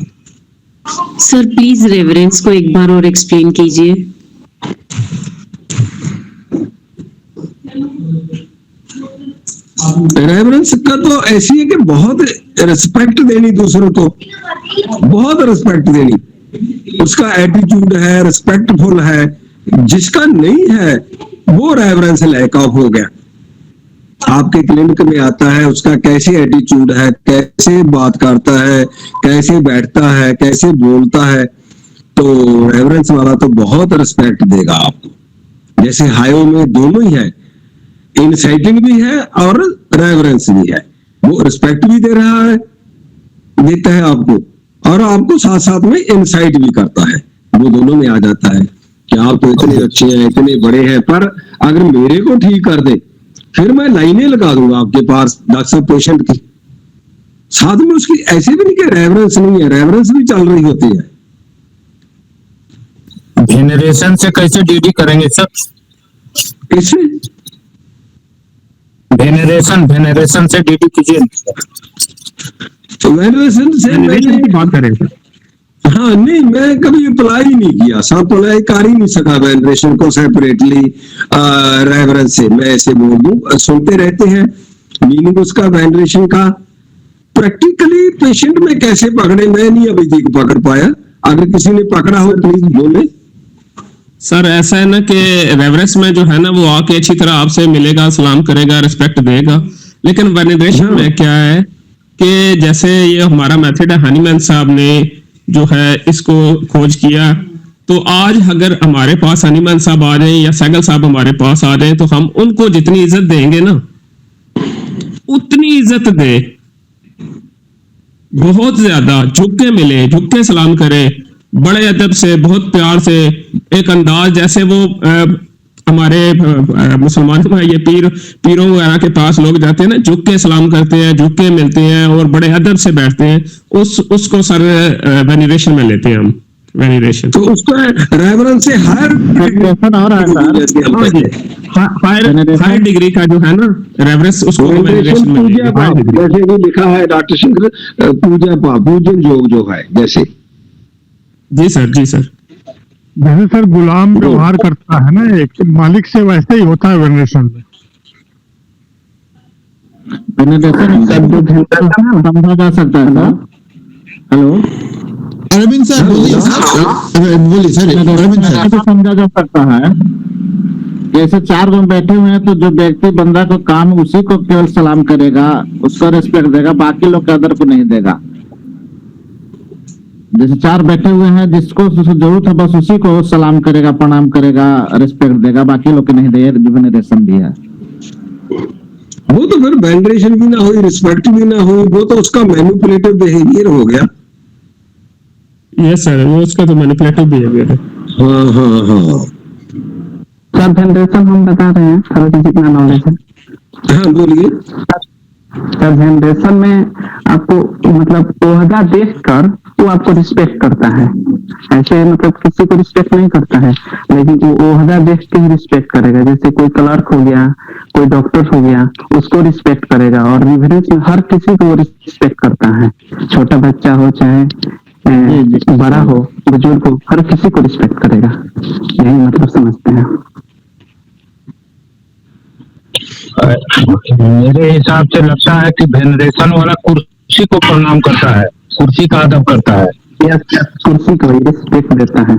सर प्लीज रेफरेंस को एक बार और एक्सप्लेन कीजिए। रेफरेंस का तो ऐसी है कि बहुत रिस्पेक्ट देनी दूसरों को, बहुत रिस्पेक्ट देनी। उसका एटीट्यूड है, रिस्पेक्टफुल है। जिसका नहीं है वो रेफरेंस लैक ऑफ हो गया। आपके क्लिनिक में आता है, उसका कैसे एटीट्यूड है, कैसे बात करता है, कैसे बैठता है, कैसे बोलता है, तो रेफरेंस वाला तो बहुत रिस्पेक्ट देगा आपको। जैसे हायो में दोनों ही है, इनसाइटिंग भी है और रेफरेंस भी है। वो रिस्पेक्ट भी दे रहा है, देता है आपको, और आपको साथ साथ में इनसाइट भी करता है। वो दोनों में आ जाता है कि आप तो इतने अच्छे हैं, इतने बड़े हैं, पर अगर मेरे को ठीक कर दे फिर मैं लाइनें लगा दूंगा आपके पास डॉक्टर साहब पेशेंट की। साथ में उसकी ऐसे भी नहीं कि रेफरेंस नहीं है, रेफरेंस भी चल रही होती है। जेनरेशन से कैसे डीडी करेंगे सर? कैसे वेनरेशन से डीडी कीजिए। वेनरेशन से मैंने बात करें हाँ नहीं, मैं कभी अप्लाई नहीं किया, सब अप्लाई कर ही नहीं सका वेनरेशन को सेपरेटली रेफरेंस से। मैं ऐसे बोल दूं, सुनते रहते हैं मीनिंग उसका वेनरेशन का। प्रैक्टिकली पेशेंट में कैसे पकड़े, मैं नहीं अभी तक पकड़ पाया। अगर किसी ने पकड़ा हो प्लीज बोले। सर ऐसा है ना कि रेफरेंस में जो है ना वो आके अच्छी तरह आपसे मिलेगा, सलाम करेगा, रिस्पेक्ट देगा। लेकिन वेनरेशन में क्या है कि जैसे ये हमारा मेथड है, हनीमैन साहब ने जो है इसको खोज किया, तो आज अगर हमारे पास हनीमैन साहब आ जाए या सहगल साहब हमारे पास आ जाए तो हम उनको जितनी इज्जत देंगे ना उतनी इज्जत दे, बहुत ज्यादा झुक के मिले, झुक के सलाम करे, बड़े अदब से, बहुत प्यार से, एक अंदाज जैसे वो हमारे मुसलमानों में ये पीरों वगैरह के पास लोग जाते हैं ना, झुक के सलाम करते हैं, झुक के मिलते हैं और बड़े अदब से बैठते हैं, उसको सर वेनरेशन में लेते हैं हम। वेनरेशन तो उसका रेफरेंस से हायर डिग्री का जो है ना रेफरेंस, उसको वेनरेशन में जैसे भी लिखा है डॉक्टर सिंह, पूजन योग जो है जैसे। जी सर, जी सर। जैसे सर गुलाम व्यवहार करता है ना एक मालिक से, वैसे ही होता है वेनरेशन में। समझा जा सकता है ना। हेलो अरविंद सर बोलिए सर, अरविंद सर। समझा जा सकता है, जैसे 4 लोग बैठे हुए हैं तो जो व्यक्ति बंदा को काम उसी को केवल सलाम करेगा, उसको रिस्पेक्ट देगा, बाकी लोग के अदर को नहीं देगा। जैसे 4 बैठे हुए हैं, जिसको जरूरत है बस उसी को सलाम करेगा, प्रणाम करेगा, रिस्पेक्ट देगा, बाकी लोग के नहीं देगा। वेनरेशन भी है वो तो फिर वेनरेशन भी ना हुई, रिस्पेक्ट भी ना हुई, वो तो उसका मैनिपुलेटिव बिहेवियर हो गया। यस सर, वो उसका तो मैनिपुलेटिव बिहेवियर है। हाँ हाँ हाँ सर वेनरेशन हम बता रहे हैं, थोड़ा सा जितना नॉलेज है। हाँ बोलिए। सर वेनरेशन में आपको मतलब ओहदा देख कर वो आपको रिस्पेक्ट करता है, ऐसे मतलब किसी को रिस्पेक्ट नहीं करता है, लेकिन वो ओहदा देख के ही रिस्पेक्ट करेगा। जैसे कोई क्लर्क हो गया, कोई डॉक्टर हो गया, उसको रिस्पेक्ट करेगा। और रिवरेंस में हर किसी को रिस्पेक्ट करता है, छोटा बच्चा हो चाहे बड़ा हो, बुजुर्ग हो, हर किसी को रिस्पेक्ट करेगा। यही मतलब समझते हैं। मेरे हिसाब से लगता है कि वेनरेशन वाला कुर्सी को प्रणाम करता है, कुर्सी का अदब करता है। कुर्सी को रिस्पेक्ट देता है।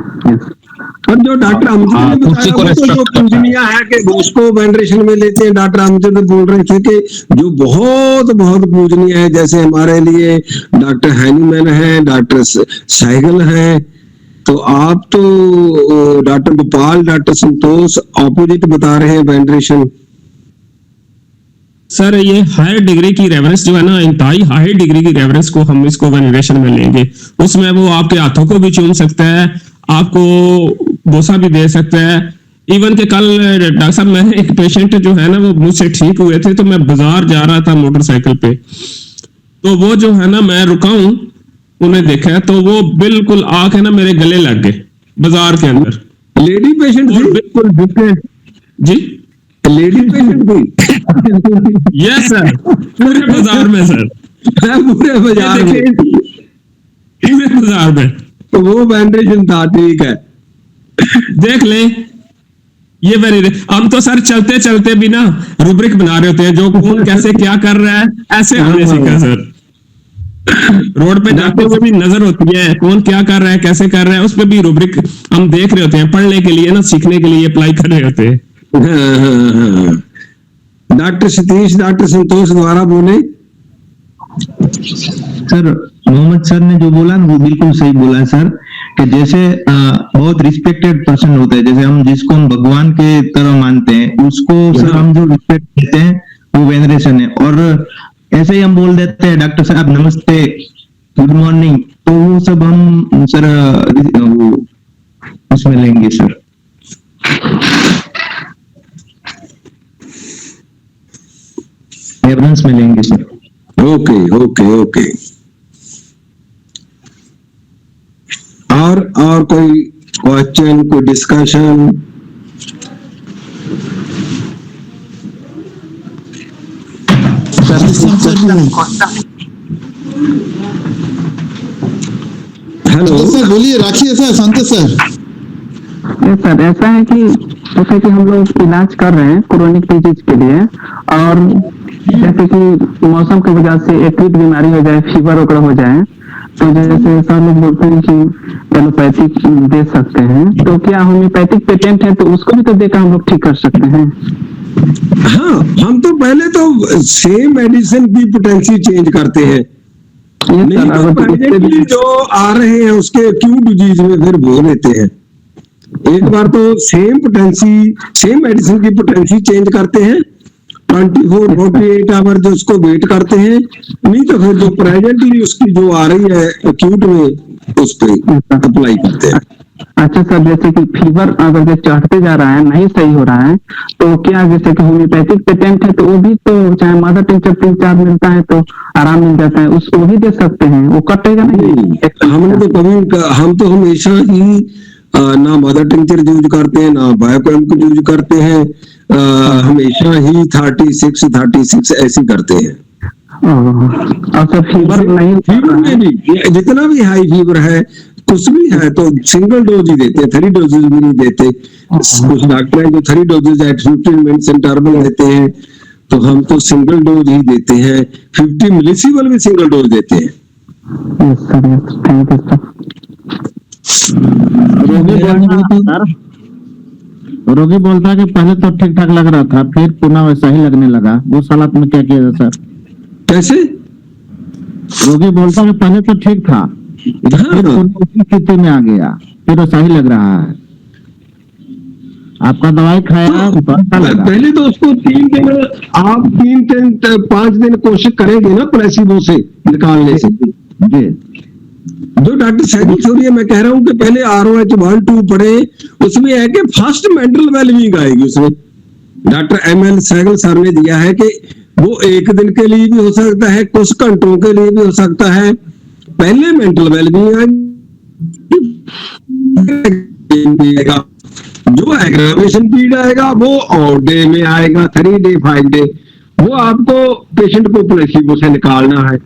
और जो डॉक्टर अमजद ने बताया वो तो जो पूजनीय है कि उसको वेनरेशन में लेते हैं। डॉक्टर अमजद बोल रहे थे कि जो बहुत बहुत पूजनीय है, जैसे हमारे लिए डॉक्टर हैनीमैन है, डॉक्टर सहगल है, तो आप तो डॉक्टर गोपाल, डॉक्टर संतोष ऑपोजिट बता रहे हैं वेनरेशन। सर ये हायर डिग्री की रेफरेंस जो है ना, इंतहाई हाई डिग्री की रेफरेंस को हम इसको वेनरेशन में लेंगे। उसमें वो आपके हाथों को भी चूम सकता है, आपको बोसा भी दे सकता है। इवन के कल डॉक्टर साहब, मैंने एक पेशेंट जो है ना वो मुझसे ठीक हुए थे, तो मैं बाजार जा रहा था मोटरसाइकिल पे, तो वो जो है ना मैं रुका हूं, उन्हें देखा तो वो बिल्कुल आके ना मेरे गले लग गए बाजार के अंदर। लेडी पेशेंट थी? बिल्कुल जी, लेडी पेशेंट थी। यस सर, पूरे बाजार में सर, पूरे बाजार में, पूरे बाजार में। तो वो वेनरेशन था, ठीक है। देख ले, ये वेरी हम तो सर चलते चलते भी ना रूब्रिक बना रहे होते हैं, जो कौन कैसे क्या कर रहा है ऐसे हमने सीखा सर। रोड पे जाते हुए भी नजर होती है कौन क्या कर रहा है, कैसे कर रहा है, उस पर भी रूब्रिक हम देख रहे होते हैं, पढ़ने के लिए ना, सीखने के लिए अप्लाई कर रहे होते हैं। डॉक्टर सतीश, डॉक्टर संतोष द्वारा बोले। सर मोहम्मद सर ने जो बोला ना वो बिल्कुल सही बोला है सर, कि जैसे बहुत रिस्पेक्टेड पर्सन होता है, जैसे हम जिसको हम भगवान के तरह मानते हैं, उसको सर हम जो रिस्पेक्ट देते हैं वो वेनरेशन है। और ऐसे ही हम बोल देते हैं डॉक्टर साहब नमस्ते, गुड मॉर्निंग, तो वो सब हम सर वो उसमें लेंगे सर। रेफरेंस में लेंगे सर। Okay okay okay. और कोई क्वेश्चन, कोई डिस्कशन? हेलो सर बोलिए, राखिए सर, संतोष सर। सर ऐसा है कि जैसे कि हम लोग इलाज कर रहे हैं क्रोनिक डिजीज के लिए, और जैसे कि मौसम की वजह से एक्यूट बीमारी हो जाए, फीवर वगैरह हो जाए, तो जैसे सर लोग बोलते हैं कि एलोपैथिक दे सकते हैं, तो क्या होम्योपैथिक पेटेंट है तो उसको भी तो देकर हम लोग ठीक कर सकते हैं? हाँ, हम तो पहले तो सेम मेडिसिन की पोटेंसी चेंज करते हैं, नहीं तो presently जो आ रहे हैं उसके एक्यूट डिजीज में फिर वो लेते हैं। एक बार तो सेम पोटेंसी, सेम मेडिसिन की पोटेंसी चेंज करते हैं, 24-48 आवर जो उसको वेट करते हैं, नहीं तो फिर जो प्रेजेंटली उसकी जो आ रही है एक्यूट में उस पे अप्लाई करते हैं। अच्छा सर, जैसे कि फीवर अगर जो चढ़ते जा रहा है, नहीं सही हो रहा है, तो क्या जैसे कि होम्योपैथिक पेटेंट है तो वो भी तो चाहे मदर टिंचर 3-4 मिलता है तो आराम मिल जाता है, उसको भी दे सकते हैं, वो कटेगा नहीं? हमने तो कभी, हम तो हमेशा ही ना मदर टिंचर यूज करते हैं, ना बायोकेम को यूज करते हैं, हमेशा ही 36 ऐसे करते हैं। और सर फीवर नहीं, फीवर में भी जितना भी हाई फीवर है, कुछ भी है तो सिंगल डोज ही देते हैं, 3 डोजेज भी नहीं देते। कुछ डॉक्टर हैं जो 3 डोजेज एट 15 मिनट्स इंटरवल देते हैं, तो हम तो सिंगल डोज ही देते हैं, 50 मिलीसीवल भी सिंगल डोज देते हैं। Thank you sir. रोगी बोलता है कि पहले तो ठीक ठाक लग रहा था, फिर पुनः वैसा ही लगने लगा, उस हालत में क्या किया जाए सर? कैसे? रोगी बोलता है कि पहले तो ठीक था, उसी स्थिति में आ गया, फिर वो सही लग रहा है। आपका दवाई खाया तो अच्छा लगा। पहले तो उसको 3 दिन, आप 5 दिन कोशिश करेंगे ना प्लेसिबो से निकालने से। जी जो डॉक्टर सैगल छोड़िए, मैं कह रहा हूँ कि पहले ROH-1-2 पढ़े, उसमें है कि फर्स्ट मेंटल वेलबींग आएगी उसमें। डॉक्टर ML सैगल सर ने दिया है कि वो 1 दिन के लिए भी हो सकता है, कुछ घंटों के लिए भी हो सकता है। पहले मेंटल वेलबींग आएगा, जो एग्रावेशन पीरियड आएगा वो ऑड डे में आएगा, 3 डे 5 डे, वो आपको पेशेंट को प्लेसिबो से निकालना है।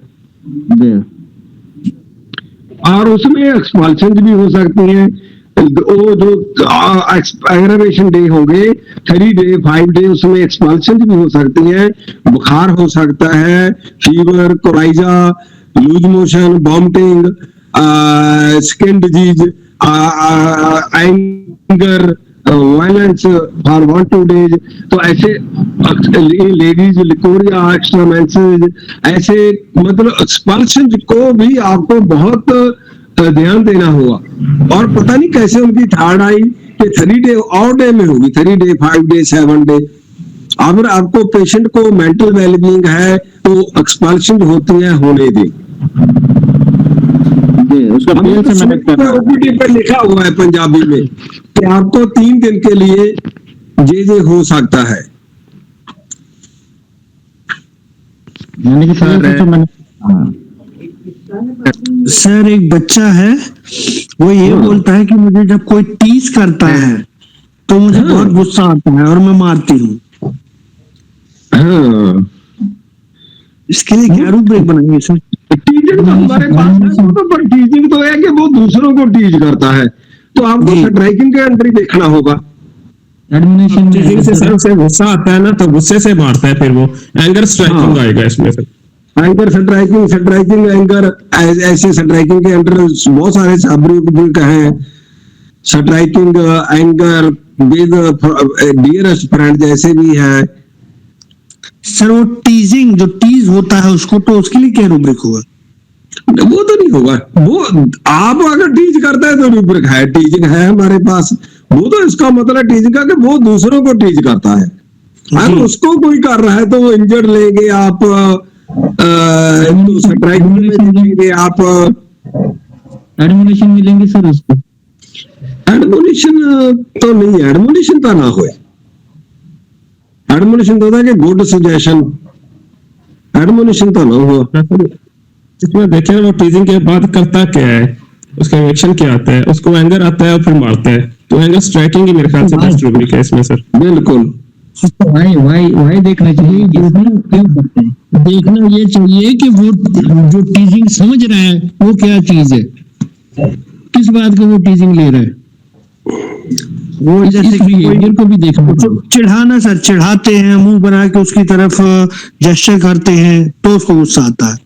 और उसमें एक्सपल्शन भी हो सकती है। वो जो एग्रावेशन डे होंगे 3 डे 5 डे, उसमें एक्सपल्शन भी हो सकती है, बुखार हो सकता है, fever, coryza, loose motion, vomiting, skin disease, anger, violence for 1-2 days. तो ऐसे लेडीज लिकोरिया, एक्स्ट्रा मेंसेस, ऐसे मतलब एक्सपल्शन को भी आपको बहुत ध्यान देना होगा। और पता नहीं कैसे उनकी थार्ड आई कि 3 डे और डे में होगी, 3 डे 5 डे 7 डे। अगर आपको पेशेंट को मेंटल वेलबींग है तो एक्सपल्शन होती है, होने दें। OPD पे लिखा हुआ है पंजाबी में कि आपको 3 दिन के लिए जे हो सकता है। सर एक बच्चा है, वो ये बोलता है कि मुझे जब कोई टीज करता है तो मुझे बहुत गुस्सा आता है और मैं मारती हूँ। इसके लिए क्या रूपरेखा बनाएंगे सर? टीचिंग तो हमारे पास है, तो पर टीचिंग तो है कि वो दूसरों को टीच करता है, तो आपको स्ट्राइकिंग के अंदर ही देखना होगा। एडमिनिस्ट्रेशन टीचिंग से सर उसे गुस्सा आता है ना, तो गुस्से से मारता है, फिर वो एंगर स्ट्राइकिंग आएगा इसमें सर। एंगर स्ट्राइकिंग एंगर, ऐसे स्ट्राइकिंग के अंदर बहुत सारे शब्द हैं। Striking anger with dearest friend जैसे भी है। सर वो टीजिंग, जो टीज होता है उसको, तो उसके लिए क्या रूब्रिक होगा? वो तो नहीं होगा, वो आप अगर टीच करता है तो रूब्रिक है, टीचिंग है हमारे पास। वो तो इसका मतलब टीचिंग का कि वो दूसरों को टीच करता है। अगर उसको कोई कर रहा है तो वो इंजर्ड लेंगे आप, आप एडमोनिशन मिलेंगे सर उसको? एडमोनिशन तो नहीं, एडमोनिशन तो ना हो। एडमोनिशन तो होता है कि गुड सजेशन, एडमोनिशन तो ना हो। इसमें देखिए वो टीजिंग के बाद करता क्या है, उसका रिएक्शन क्या आता है, उसको एंगर आता है और फिर मारता है, तो एंगर स्ट्राइकिंग ही मेरे ख्याल से बेस्ट रूब्रिक है इसमें सर। बिल्कुल वाई देखना चाहिए, देखना ये चाहिए कि वो जो टीजिंग समझ रहा है वो क्या चीज है, किस बात का वो टीजिंग ले रहा है। वो जैसे बिहेवियर को भी देखना, चिढ़ाना सर, चिढ़ाते हैं, मुंह बना के उसकी तरफ जेस्चर करते हैं तो उसको गुस्सा आता है।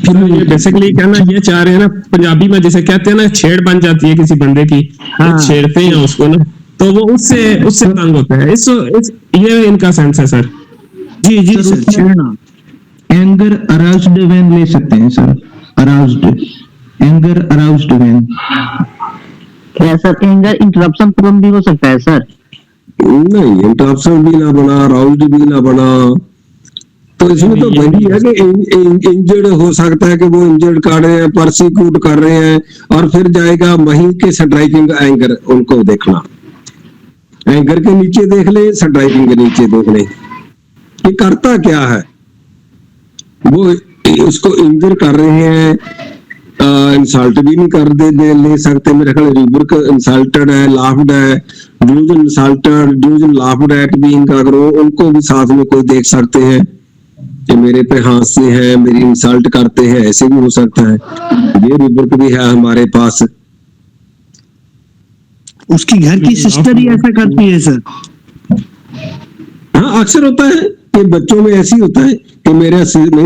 ये बेसिकली कहना ये चाह रहे हैं ना, पंजाबी में जैसे कहते हैं ना, छेड़ बन जाती है किसी बंदे की, तो छेड़ते हैं उसको ना, तो वो उससे तंग होता है। ये इनका सेंस है सर। जी जी सर, छेड़ना। एंगर अराउज्ड व्हेन ले सकते हैं sir, aroused, anger aroused when. क्या सर एंगर इंटरप्शन प्रॉब्लम भी हो सकता है सर? नहीं, इंटरप्शन भी ना बना, अराउज्ड भी ना बना, तो इसमें तो वही है कि इंजर्ड हो सकता है कि वो इंजर्ड कर रहे हैं, परसिक्यूट कर रहे हैं, और फिर जाएगा वहीं के स्ट्राइकिंग एंगर, उनको देखना, एंगर के नीचे देख ले, स्ट्राइकिंग के नीचे देख ले, ये करता क्या है। वो उसको इंजर कर रहे हैं, इंसल्ट भी नहीं कर ले सकते मेरे ख्याल। रूब्रिक इंसल्टेड है, लाफ्ड है, ड्यूजन इंसल्टेड, ड्यूजन लाफ्ड एट बीइंग, अगर उनको भी साथ में कोई देख सकते हैं कि मेरे पे हाथ से है, मेरी इंसल्ट करते हैं, ऐसे भी हो सकता है। ये रूब्रिक भी है हमारे पास। उसकी घर की सिस्टर ही ऐसा करती है सर? हाँ, अक्सर होता है कि बच्चों में ऐसी होता है कि मेरी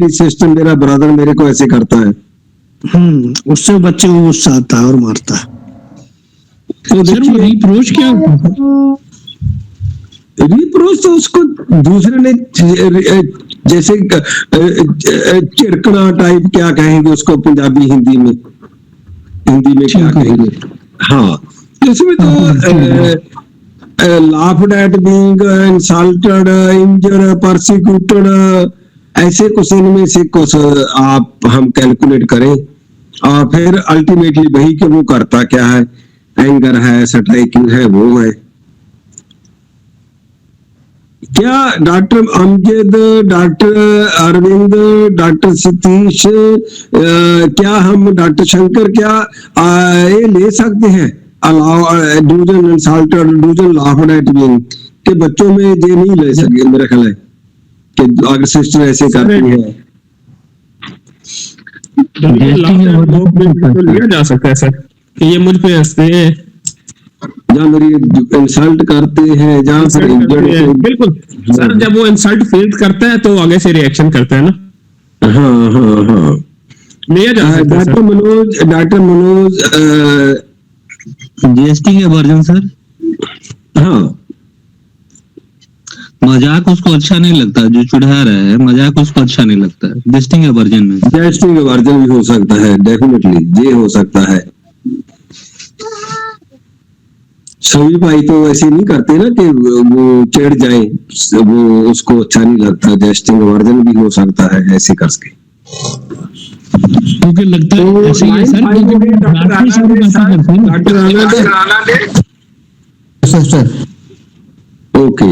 सिस्टर, मेरा ब्रदर मेरे को ऐसे करता है। उससे बच्चे को गुस्सा आता है और मारता है। तो सर वो रिप्रोच क्या होता है? रिप्रोच तो उसको दूसरे ने जैसे चिड़कना टाइप, क्या कहेंगे उसको पंजाबी हिंदी में क्या कहेंगे? हाँ, इसमें तो laughed at being insulted, injured, persecuted, ऐसे कुछ इनमें से कुछ आप हम कैलकुलेट करें और फिर अल्टीमेटली वही कि वो करता क्या है, एंगर है, स्ट्राइकिंग है, वो है क्या? Doctor Amjad, doctor Arvind, doctor Satish, क्या हम डॉक्टर शंकर क्या ये ले सकते हैं delusion insulted, delusion laughed at being के बच्चों में ये नहीं ले सके? मेरा ख्याल है कि अगर सिस्टर ऐसे करती है तो लिया जा सकता है सर कि ये मुझ पे हंसते हैं या मेरी इंसल्ट करते हैं, जहाँ फिर बिल्कुल सर, जब वो इंसल्ट फील करता है तो आगे से रिएक्शन करता है ना। हाँ लिया जा सकता है। डॉक्टर मनोज जीएसटी के वर्जन सर। हाँ, मजाक उसको अच्छा नहीं लगता, जो चिढ़ा रहा है मजाक उसको अच्छा नहीं लगता है। जेस्टिंग के वर्जन में जेस्टिंग के वर्जन भी हो सकता है, डेफिनेटली ये हो सकता है। सभी भाई तो ऐसे नहीं करते ना कि वो चिढ़ जाए, वो उसको अच्छा नहीं लगता, जेस्टिंग वर्जन भी हो सकता है ऐसे करके। क्योंकि लगता है ऐसे ही है सर, डॉक्टर आनंद, ओके